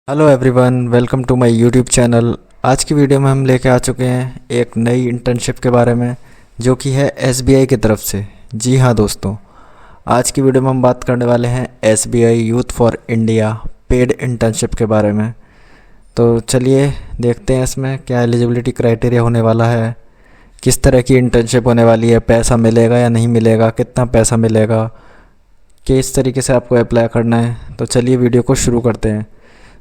Hello everyone, welcome to my YouTube channel. आज की video में हम लेके आ चुके हैं एक नई इंटर्नशिप के बारे में, जो कि है एसबीआई की तरफ से। जी हाँ दोस्तों, आज की वीडियो में हम बात करने वाले हैं SBI youth for India paid internship के बारे में। तो चलिए देखते हैं इसमें क्या एलिजिबिलिटी क्राइटेरिया होने वाला है, किस तरह की इंटर्नशिप होने वाली है, पैसा मिलेगा या नहीं मिलेगा, कितना पैसा मिलेगा, किस तरीके से आपको अप्लाई करना है। तो चलिए वीडियो को शुरू करते हैं।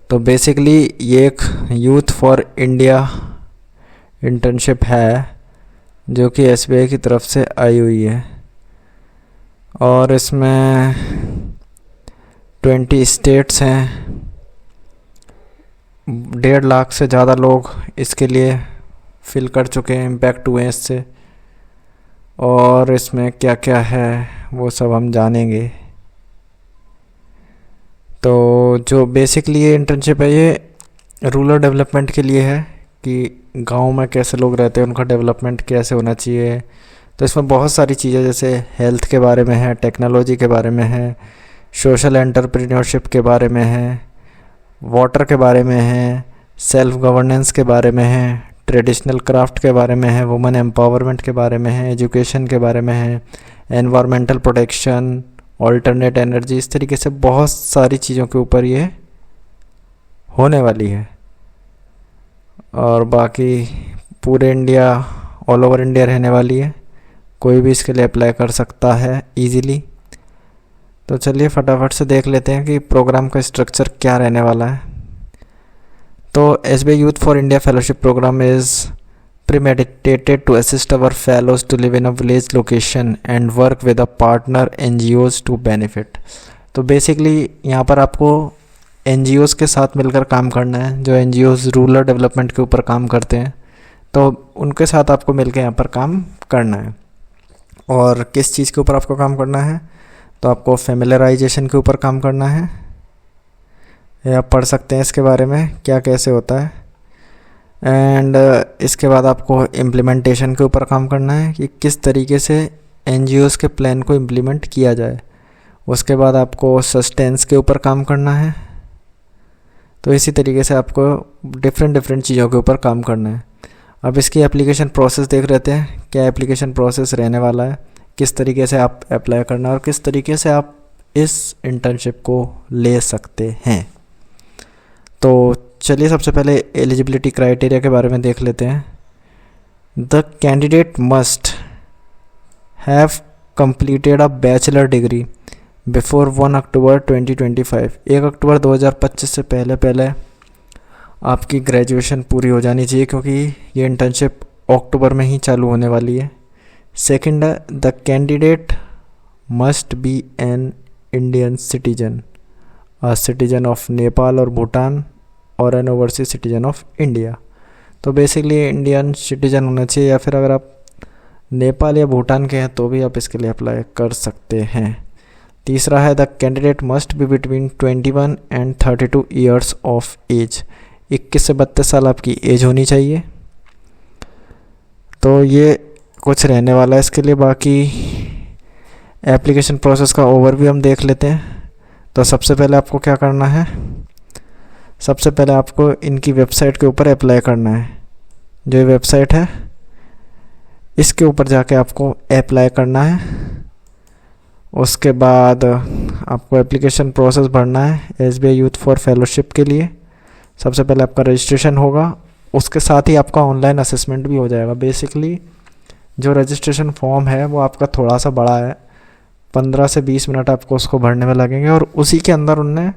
तो बेसिकली ये एक यूथ फॉर इंडिया इंटर्नशिप है जो कि एसबीआई की तरफ से आई हुई है, और इसमें 20 स्टेट्स हैं। 1.5 लाख से ज़्यादा लोग इसके लिए फिल कर चुके हैं, इम्पैक्ट हुए हैं इससे। और इसमें क्या क्या है वो सब हम जानेंगे। तो जो बेसिकली ये इंटर्नशिप है, ये रूरल डेवलपमेंट के लिए है कि गांव में कैसे लोग रहते हैं, उनका डेवलपमेंट कैसे होना चाहिए। तो इसमें बहुत सारी चीज़ें जैसे हेल्थ के बारे में है, टेक्नोलॉजी के बारे में है, सोशल एंटरप्रेन्योरशिप के बारे में है, वाटर के बारे में है, सेल्फ गवर्नेंस के बारे में है, ट्रेडिशनल क्राफ्ट के बारे में है, वुमेन एम्पावरमेंट के बारे में है, एजुकेशन के बारे में है, एनवायरमेंटल प्रोटेक्शन, ऑल्टरनेट एनर्जी। इस तरीके से बहुत सारी चीज़ों के ऊपर ये होने वाली है। और बाकी पूरे इंडिया, ऑल ओवर इंडिया रहने वाली है, कोई भी इसके लिए अप्लाई कर सकता है इजीली। तो चलिए फटाफट से देख लेते हैं कि प्रोग्राम का स्ट्रक्चर क्या रहने वाला है। तो SBI youth for India fellowship program is premeditated to assist our fellows to live in a village location and work with a partner NGOs to benefit। तो बेसिकली यहाँ पर आपको NGOs के साथ मिलकर काम करना है, जो NGOs रूरल डेवलपमेंट के ऊपर काम करते हैं। तो उनके साथ आपको मिलकर यहाँ पर काम करना है। और किस चीज़ के ऊपर आपको काम करना है, तो आपको फेमिलराइजेशन के ऊपर काम करना है। ये आप पढ़ सकते हैं इसके बारे में क्या कैसे होता है। एंड इसके बाद आपको इम्प्लीमेंटेशन के ऊपर काम करना है कि किस तरीके से NGOs के प्लान को इम्प्लीमेंट किया जाए। उसके बाद आपको सस्टेंस के ऊपर काम करना है। तो इसी तरीके से आपको डिफरेंट चीज़ों के ऊपर काम करना है। अब इसकी एप्लीकेशन प्रोसेस देख लेते हैं, क्या एप्लीकेशन प्रोसेस रहने वाला है, किस तरीके से आप अप्लाई करना है और किस तरीके से आप इस इंटर्नशिप को ले सकते हैं। तो चलिए सबसे पहले एलिजिबिलिटी क्राइटेरिया के बारे में देख लेते हैं। The candidate must have completed a bachelor degree before 1 अक्टूबर 2025। 1 अक्टूबर 2025 से पहले आपकी ग्रेजुएशन पूरी हो जानी चाहिए, क्योंकि ये इंटर्नशिप अक्टूबर में ही चालू होने वाली है। Second, the candidate must B an Indian citizen, a citizen of Nepal और भूटान, और N overseas citizen of India. तो बेसिकली इंडियन सिटीजन होना चाहिए, या फिर अगर आप नेपाल या भूटान के हैं तो भी आप इसके लिए अप्लाई कर सकते हैं। तीसरा है, the candidate must be between 21 and 32 years of age. 21 से 32 साल आपकी एज होनी चाहिए। तो ये कुछ रहने वाला है इसके लिए। बाकी एप्लीकेशन प्रोसेस का ओवरव्यू हम देख लेते हैं। तो सबसे पहले आपको क्या करना है, सबसे पहले आपको इनकी वेबसाइट के ऊपर अप्लाई करना है। जो ये वेबसाइट है इसके ऊपर जाके आपको अप्लाई करना है। उसके बाद आपको एप्लीकेशन प्रोसेस भरना है एसबीआई यूथ फॉर फेलोशिप के लिए। सबसे पहले आपका रजिस्ट्रेशन होगा, उसके साथ ही आपका ऑनलाइन असेसमेंट भी हो जाएगा। बेसिकली जो रजिस्ट्रेशन फॉर्म है वो आपका थोड़ा सा बड़ा है, 15 से 20 मिनट आपको उसको भरने में लगेंगे, और उसी के अंदर उनने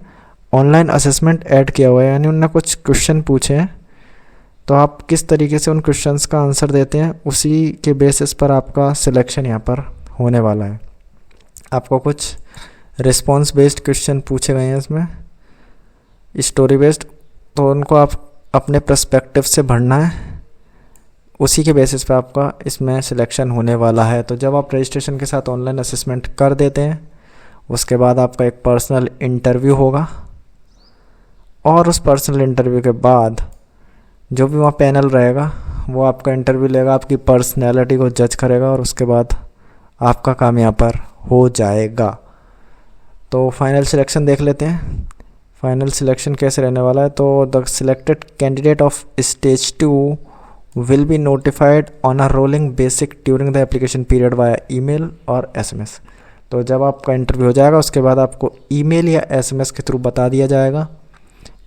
ऑनलाइन असेसमेंट ऐड किया हुआ है। यानी उनने कुछ क्वेश्चन पूछे हैं, तो आप किस तरीके से उन क्वेश्चंस का आंसर देते हैं उसी के बेसिस पर आपका सिलेक्शन यहाँ पर होने वाला है। आपको कुछ रिस्पॉन्स बेस्ड क्वेश्चन पूछे गए हैं इसमें, स्टोरी बेस्ड, तो उनको आप अपने पर्सपेक्टिव से भरना है। उसी के बेसिस पर आपका इसमें सिलेक्शन होने वाला है। तो जब आप रजिस्ट्रेशन के साथ ऑनलाइन असेसमेंट कर देते हैं, उसके बाद आपका एक पर्सनल इंटरव्यू होगा, और उस पर्सनल इंटरव्यू के बाद जो भी वहाँ पैनल रहेगा वो आपका इंटरव्यू लेगा, आपकी पर्सनैलिटी को जज करेगा, और उसके बाद आपका काम यहाँ पर हो जाएगा। तो फाइनल सिलेक्शन देख लेते हैं। फाइनल सिलेक्शन कैसे रहने वाला है, तो the selected candidate of stage 2 will be notified on a rolling basic during the application period via email और एसएमएस। तो जब आपका इंटरव्यू हो जाएगा उसके बाद आपको ईमेल या एसएमएस के थ्रू बता दिया जाएगा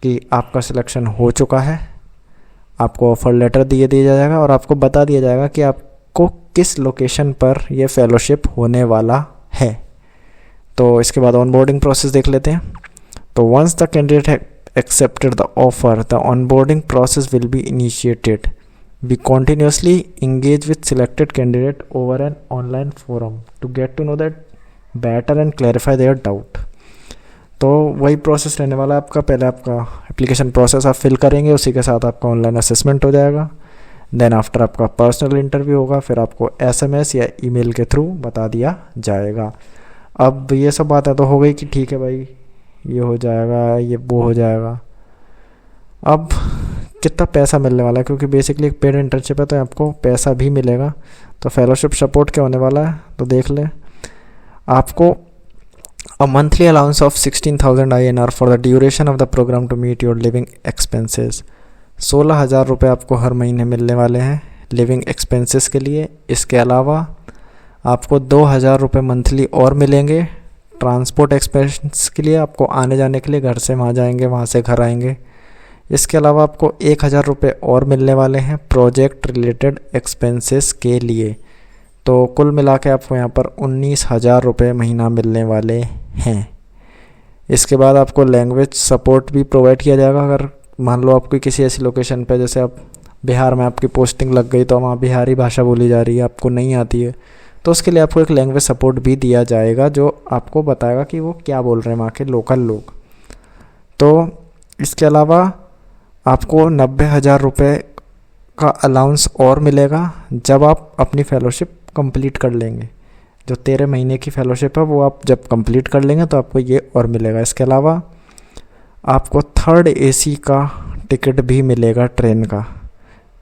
कि आपका सिलेक्शन हो चुका है, आपको ऑफर लेटर दिया जाएगा और आपको बता दिया जाएगा कि आपको किस लोकेशन पर यह फेलोशिप होने वाला है। तो इसके बाद ऑनबोर्डिंग प्रोसेस देख लेते हैं। तो वंस द कैंडिडेट है accepted the offer, the onboarding process will be initiated. We continuously engage with selected candidate over an online forum to get to know that better and clarify their doubt. तो वही process रहने वाला है आपका। पहले आपका application process आप fill करेंगे, उसी के साथ आपका ऑनलाइन असेसमेंट हो जाएगा। देन आफ्टर आपका पर्सनल इंटरव्यू होगा, फिर आपको एसएमएस या ईमेल के थ्रू बता दिया जाएगा। अब ये सब बातें तो हो गई कि ठीक है भाई ये हो जाएगा, ये वो हो जाएगा। अब कितना पैसा मिलने वाला है, क्योंकि बेसिकली एक पेड इंटर्नशिप है तो आपको पैसा भी मिलेगा। तो फेलोशिप सपोर्ट क्या होने वाला है तो देख ले। आपको a monthly allowance of 16,000 INR for the duration of the program to meet your living expenses. 16,000 रुपये आपको हर महीने मिलने वाले हैं लिविंग एक्सपेंसेस के लिए। इसके अलावा आपको 2,000 रुपये मंथली और मिलेंगे ट्रांसपोर्ट एक्सपेंस के लिए, आपको आने जाने के लिए, घर से वहाँ जाएंगे वहाँ से घर आएंगे। इसके अलावा आपको 1,000 रुपये और मिलने वाले हैं प्रोजेक्ट रिलेटेड एक्सपेंसेस के लिए। तो कुल मिला के आपको यहाँ पर 19,000 रुपये महीना मिलने वाले हैं। इसके बाद आपको लैंग्वेज सपोर्ट भी प्रोवाइड किया जाएगा। अगर मान लो आपकी किसी ऐसी लोकेशन पे, जैसे आप बिहार में आपकी पोस्टिंग लग गई तो वहाँ बिहारी भाषा बोली जा रही है, आपको नहीं आती है, तो उसके लिए आपको एक लैंग्वेज सपोर्ट भी दिया जाएगा जो आपको बताएगा कि वो क्या बोल रहे हैं वहाँ के लोकल लोग। तो इसके अलावा आपको 90,000 रुपये का अलाउंस और मिलेगा जब आप अपनी फेलोशिप कंप्लीट कर लेंगे। जो 13 महीने की फेलोशिप है वो आप जब कंप्लीट कर लेंगे तो आपको ये और मिलेगा। इसके अलावा आपको 3rd AC का टिकट भी मिलेगा ट्रेन का,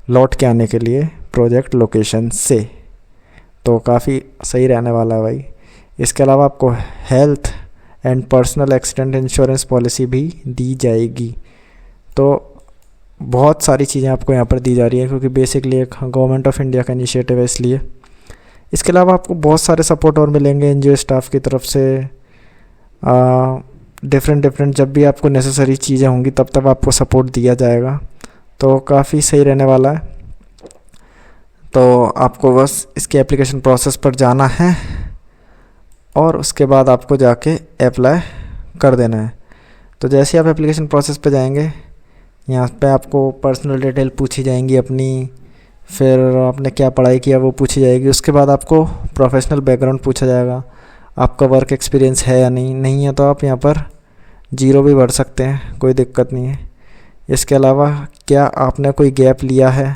लौट के आने के लिए प्रोजेक्ट लोकेशन से। तो काफ़ी सही रहने वाला है भाई। इसके अलावा आपको health and personal accident insurance policy भी दी जाएगी। तो बहुत सारी चीज़ें आपको यहाँ पर दी जा रही है, क्योंकि बेसिकली एक गवर्नमेंट ऑफ इंडिया का इनिशिएटिव है इसलिए। इसके अलावा आपको बहुत सारे सपोर्ट और मिलेंगे एनजीओ स्टाफ की तरफ से। डिफरेंट जब भी आपको नेसेसरी चीज़ें होंगी तब आपको सपोर्ट दिया जाएगा। तो काफ़ी सही रहने वाला है। तो आपको बस इसके एप्लीकेशन प्रोसेस पर जाना है और उसके बाद आपको जाके अप्लाई कर देना है। तो जैसे आप एप्लीकेशन प्रोसेस पे जाएंगे, यहाँ पे आपको पर्सनल डिटेल पूछी जाएंगी अपनी, फिर आपने क्या पढ़ाई किया वो पूछी जाएगी। उसके बाद आपको प्रोफेशनल बैकग्राउंड पूछा जाएगा, आपका वर्क एक्सपीरियंस है या नहीं है तो आप यहाँ पर 0 भी भर सकते हैं, कोई दिक्कत नहीं है। इसके अलावा क्या आपने कोई गैप लिया है,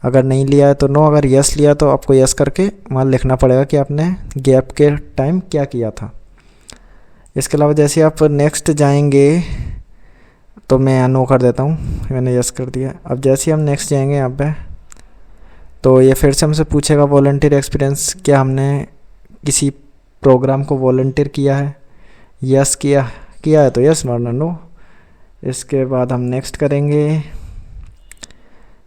अगर नहीं लिया है तो नो, अगर यस लिया तो आपको यस करके वहाँ लिखना पड़ेगा कि आपने गैप के टाइम क्या किया था। इसके अलावा जैसे आप नेक्स्ट जाएंगे तो मैं यहाँ नो कर देता हूँ, मैंने यस कर दिया। अब जैसे हम नेक्स्ट जाएंगे यहाँ पे तो ये फिर से हमसे पूछेगा वॉलंटियर एक्सपीरियंस, क्या हमने किसी प्रोग्राम को वॉलंटियर किया है। यस किया है तो यस, वरना नो। इसके बाद हम नेक्स्ट करेंगे।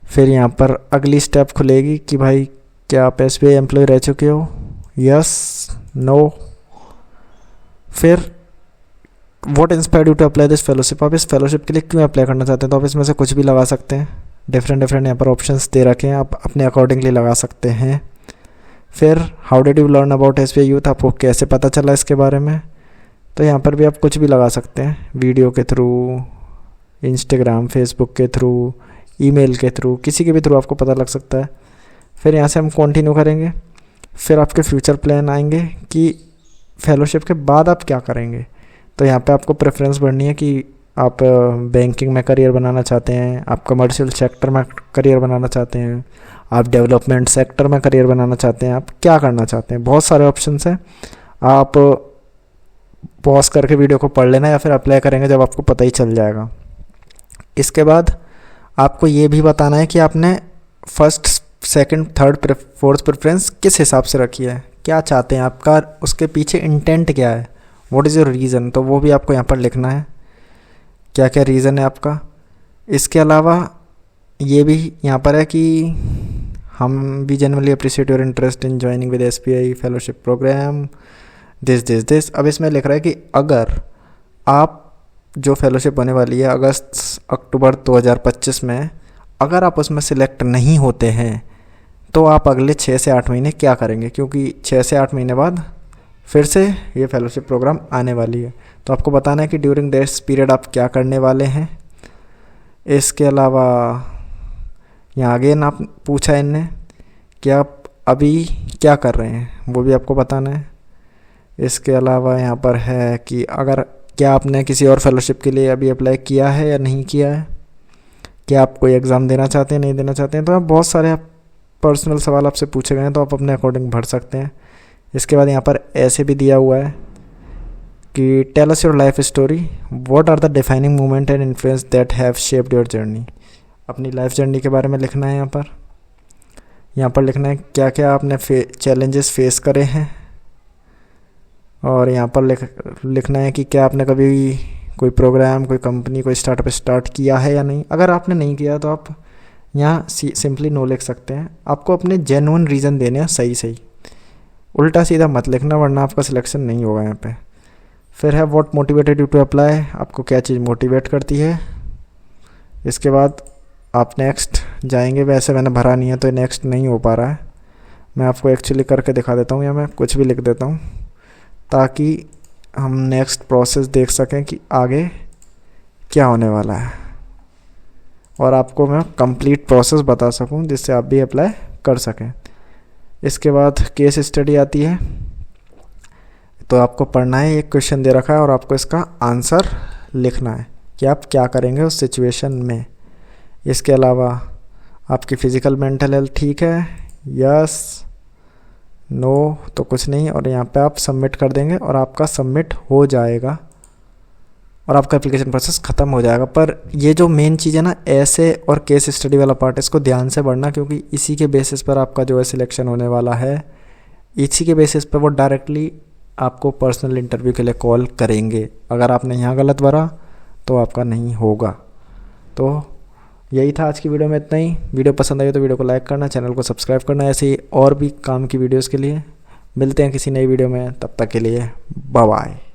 फिर यहाँ पर अगली स्टेप खुलेगी कि भाई क्या आप SBI एम्प्लॉय रह चुके हो, यस नो। फिर what inspired you to apply this fellowship, आप इस फेलोशिप के लिए क्यों अप्लाई करना चाहते हैं, तो आप इसमें से कुछ भी लगा सकते हैं। डिफरेंट यहाँ पर ऑप्शंस दे रखे हैं, आप अपने अकॉर्डिंगली लगा सकते हैं। फिर how did you learn about SBI youth, आपको कैसे पता चला इसके बारे में, तो यहाँ पर भी आप कुछ भी लगा सकते हैं, वीडियो के थ्रू, इंस्टाग्राम फेसबुक के थ्रू, ईमेल के थ्रू, किसी के भी थ्रू आपको पता लग सकता है। फिर यहाँ से हम कंटिन्यू करेंगे। फिर आपके फ्यूचर प्लान आएंगे कि फेलोशिप के बाद आप क्या करेंगे। तो यहाँ पे आपको प्रेफरेंस बढ़नी है कि आप बैंकिंग में करियर बनाना चाहते हैं, आप कमर्शियल सेक्टर में करियर बनाना चाहते हैं, आप डेवलपमेंट सेक्टर में करियर बनाना चाहते हैं, आप क्या करना चाहते हैं। बहुत सारे ऑप्शंस हैं, आप पॉज करके वीडियो को पढ़ लेना या फिर अप्लाई करेंगे जब आपको पता ही चल जाएगा। इसके बाद आपको ये भी बताना है कि आपने first, second, third, fourth preference किस हिसाब से रखी है, क्या चाहते हैं, आपका उसके पीछे इंटेंट क्या है, व्हाट इज़ योर रीज़न, तो वो भी आपको यहाँ पर लिखना है। क्या क्या रीज़न है आपका। इसके अलावा ये भी यहाँ पर है कि हम भी generally appreciate your interest in joining with SBI fellowship program this. अब इसमें लिख रहा है कि अगर आप जो फेलोशिप होने वाली है अगस्त अक्टूबर 2025 में, अगर आप उसमें सिलेक्ट नहीं होते हैं तो आप अगले 6 से 8 महीने क्या करेंगे, क्योंकि 6 से 8 महीने बाद फिर से ये फेलोशिप प्रोग्राम आने वाली है। तो आपको बताना है कि ड्यूरिंग दिस पीरियड आप क्या करने वाले हैं। इसके अलावा यहाँ अगेन आप पूछा है इनने कि आप अभी क्या कर रहे हैं, वो भी आपको बताना है। इसके अलावा यहाँ पर है कि अगर क्या आपने किसी और फेलोशिप के लिए अभी अप्लाई किया है या नहीं किया है, क्या आप कोई एग्ज़ाम देना चाहते हैं नहीं देना चाहते हैं। तो आप बहुत सारे पर्सनल सवाल आपसे पूछे गए हैं, तो आप अपने अकॉर्डिंग भर सकते हैं। इसके बाद यहाँ पर ऐसे भी दिया हुआ है कि tell us your life story, what are the defining moment and influence that have shaped your journey. अपनी लाइफ जर्नी के बारे में लिखना है। यहाँ पर लिखना है क्या क्या आपने चैलेंजेस फेस करे हैं, और यहाँ पर लिखना है कि क्या आपने कभी कोई प्रोग्राम, कोई कंपनी, कोई स्टार्टअप स्टार्ट किया है या नहीं। अगर आपने नहीं किया तो आप यहाँ सिंपली नो लिख सकते हैं। आपको अपने जेन्युइन रीज़न देने हैं, सही, उल्टा सीधा मत लिखना वरना आपका सिलेक्शन नहीं होगा यहाँ पे। फिर है what motivated you to apply, आपको क्या चीज़ मोटिवेट करती है। इसके बाद आप नेक्स्ट जाएंगे। वैसे मैंने भरा नहीं है तो नेक्स्ट नहीं हो पा रहा है, मैं आपको एक्चुअली करके दिखा देता हूँ या मैं कुछ भी लिख देता हूँ ताकि हम नेक्स्ट प्रोसेस देख सकें कि आगे क्या होने वाला है, और आपको मैं कंप्लीट प्रोसेस बता सकूं जिससे आप भी अप्लाई कर सकें। इसके बाद केस स्टडी आती है, तो आपको पढ़ना है। एक क्वेश्चन दे रखा है और आपको इसका आंसर लिखना है कि आप क्या करेंगे उस सिचुएशन में। इसके अलावा आपकी फ़िज़िकल मेंटल हेल्थ ठीक है, यस नो तो कुछ नहीं, और यहाँ पे आप सबमिट कर देंगे और आपका सबमिट हो जाएगा और आपका एप्लीकेशन प्रोसेस ख़त्म हो जाएगा। पर ये जो मेन चीज़ है ना, ऐसे और केस स्टडी वाला पार्ट, इसको ध्यान से पढ़ना क्योंकि इसी के बेसिस पर आपका जो है सिलेक्शन होने वाला है। इसी के बेसिस पर वो डायरेक्टली आपको पर्सनल इंटरव्यू के लिए कॉल करेंगे। अगर आपने यहाँ गलत भरा तो आपका नहीं होगा। तो यही था आज की वीडियो में, इतना ही। वीडियो पसंद आई तो वीडियो को लाइक करना, चैनल को सब्सक्राइब करना। ऐसे ही और भी काम की वीडियोस के लिए मिलते हैं किसी नई वीडियो में, तब तक के लिए बाय बाय।